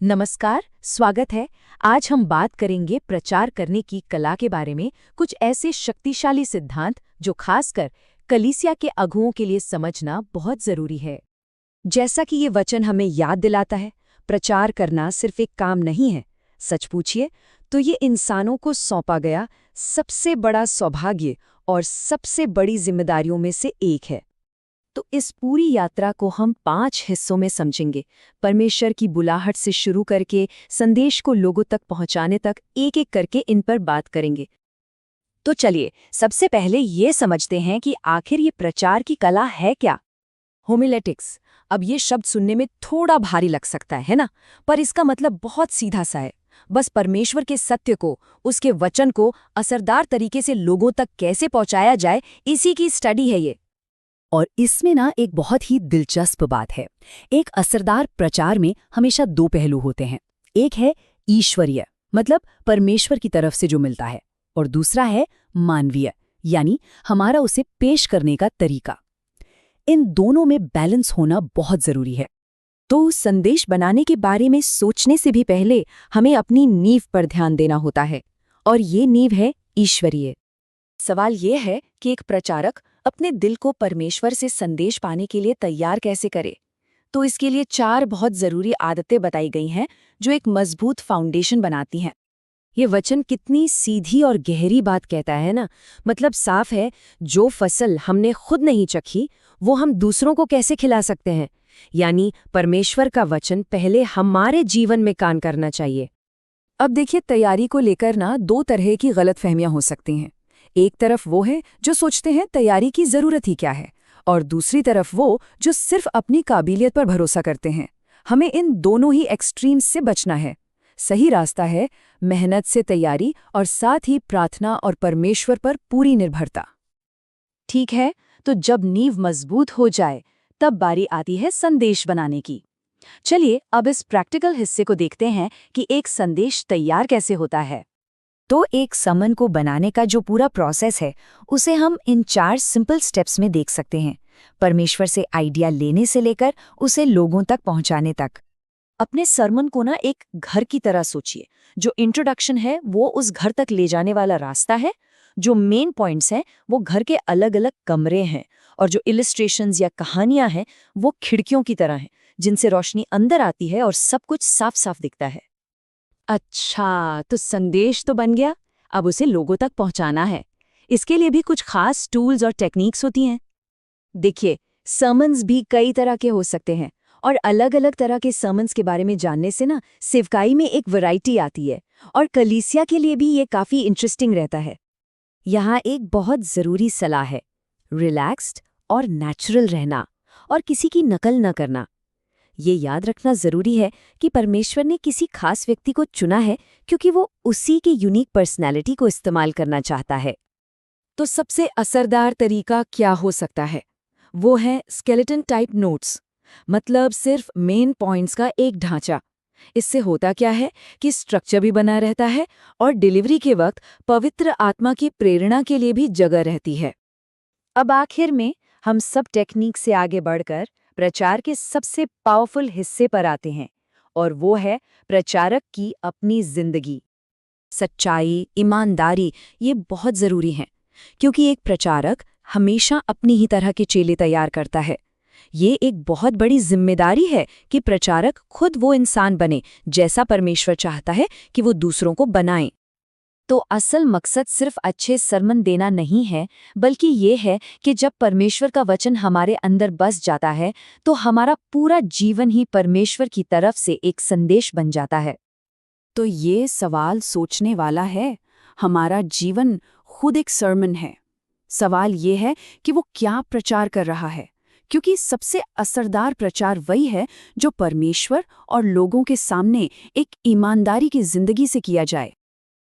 नमस्कार, स्वागत है। आज हम बात करेंगे प्रचार करने की कला के बारे में, कुछ ऐसे शक्तिशाली सिद्धांत जो खासकर कलीसिया के अगुओं के लिए समझना बहुत जरूरी है। जैसा कि ये वचन हमें याद दिलाता है, प्रचार करना सिर्फ एक काम नहीं है। सच पूछिए तो ये इंसानों को सौंपा गया सबसे बड़ा सौभाग्य और सबसे बड़ी जिम्मेदारियों में से एक है। तो इस पूरी यात्रा को हम 5 हिस्सों में समझेंगे। परमेश्वर की बुलाहट से शुरू करके संदेश को लोगों तक पहुंचाने तक एक-एक करके इन पर बात करेंगे। तो चलिए, सबसे पहले ये समझते हैं कि आखिर ये प्रचार की कला है क्या? होमिलेटिक्स। अब ये शब्द सुनने में थोड़ा भारी लग सकता है ना? पर इसका मतलब बहुत सीधा सा है। बस परमेश्वर के सत्य को, उसके वचन को असरदार तरीके से लोगों तक कैसे पहुंचाया जाए, इसी की स्टडी है ये। और इसमें ना एक बहुत ही दिलचस्प बात है। एक असरदार प्रचार में हमेशा दो पहलू होते हैं। एक है ईश्वरीय, मतलब परमेश्वर की तरफ से जो मिलता है, और दूसरा है मानवीय, यानी हमारा उसे पेश करने का तरीका। इन दोनों में बैलेंस होना बहुत जरूरी है। तो संदेश बनाने के बारे में सोचने से भी पहले हमें अपनी नींव पर ध्यान देना होता है, और ये नींव है ईश्वरीय। सवाल ये है कि एक प्रचारक अपने दिल को परमेश्वर से संदेश पाने के लिए तैयार कैसे करे। तो इसके लिए 4 बहुत जरूरी आदतें बताई गई हैं जो एक मजबूत फाउंडेशन बनाती हैं। ये वचन कितनी सीधी और गहरी बात कहता है ना। मतलब साफ है, जो फसल हमने खुद नहीं चखी वो हम दूसरों को कैसे खिला सकते हैं। यानी परमेश्वर का वचन पहले हमारे जीवन में काम करना चाहिए। अब देखिए, तैयारी को लेकर ना 2 तरह की गलतफहमियां हो सकती हैं। एक तरफ वो है जो सोचते हैं तैयारी की जरूरत ही क्या है, और दूसरी तरफ वो जो सिर्फ अपनी काबिलियत पर भरोसा करते हैं। हमें इन दोनों ही एक्सट्रीम्स से बचना है। सही रास्ता है मेहनत से तैयारी और साथ ही प्रार्थना और परमेश्वर पर पूरी निर्भरता। ठीक है, तो जब नींव मजबूत हो जाए तब बारी आती है संदेश बनाने की। चलिए अब इस प्रैक्टिकल हिस्से को देखते हैं कि एक संदेश तैयार कैसे होता है। तो एक समन को बनाने का जो पूरा प्रोसेस है, उसे हम इन 4 सिंपल स्टेप्स में देख सकते हैं। परमेश्वर से आइडिया लेने से लेकर उसे लोगों तक पहुंचाने तक। अपने सरमन को ना एक घर की तरह सोचिए। जो इंट्रोडक्शन है वो उस घर तक ले जाने वाला रास्ता है, जो मेन पॉइंट्स हैं वो घर के अलग अलग कमरे हैं, और जो इलस्ट्रेशंस या कहानियां हैं वो खिड़कियों की तरह हैं, जिनसे रोशनी अंदर आती है और सब कुछ साफ साफ दिखता है। अच्छा, तो संदेश तो बन गया, अब उसे लोगों तक पहुंचाना है। इसके लिए भी कुछ खास टूल्स और टेक्निक्स होती हैं। देखिए, सर्मन्स भी कई तरह के हो सकते हैं, और अलग अलग तरह के सर्मन्स के बारे में जानने से ना सेवकाई में एक वैरायटी आती है, और कलीसिया के लिए भी ये काफ़ी इंटरेस्टिंग रहता है। यहाँ एक बहुत ज़रूरी सलाह है, रिलैक्स्ड और नेचुरल रहना, और किसी की नकल न करना। ये याद रखना जरूरी है कि परमेश्वर ने किसी खास व्यक्ति को चुना है क्योंकि वो उसी की यूनिक पर्सनैलिटी को इस्तेमाल करना चाहता है। तो सबसे असरदार तरीका क्या हो सकता है? वो है स्केलेटन टाइप नोट्स, मतलब सिर्फ मेन पॉइंट्स का एक ढांचा। इससे होता क्या है कि स्ट्रक्चर भी बना रहता है, और डिलीवरी के वक्त पवित्र आत्मा की प्रेरणा के लिए भी जगह रहती है। अब आखिर में हम सब टेक्निक से आगे बढ़कर प्रचार के सबसे पावरफुल हिस्से पर आते हैं, और वो है प्रचारक की अपनी जिंदगी। सच्चाई, ईमानदारी, ये बहुत जरूरी है, क्योंकि एक प्रचारक हमेशा अपनी ही तरह के चेले तैयार करता है। ये एक बहुत बड़ी जिम्मेदारी है कि प्रचारक खुद वो इंसान बने जैसा परमेश्वर चाहता है कि वो दूसरों को बनाए। तो असल मकसद सिर्फ अच्छे सरमन देना नहीं है, बल्कि ये है कि जब परमेश्वर का वचन हमारे अंदर बस जाता है तो हमारा पूरा जीवन ही परमेश्वर की तरफ से एक संदेश बन जाता है। तो ये सवाल सोचने वाला है। हमारा जीवन खुद एक सरमन है। सवाल ये है कि वो क्या प्रचार कर रहा है, क्योंकि सबसे असरदार प्रचार वही है जो परमेश्वर और लोगों के सामने एक ईमानदारी की जिंदगी से किया जाए।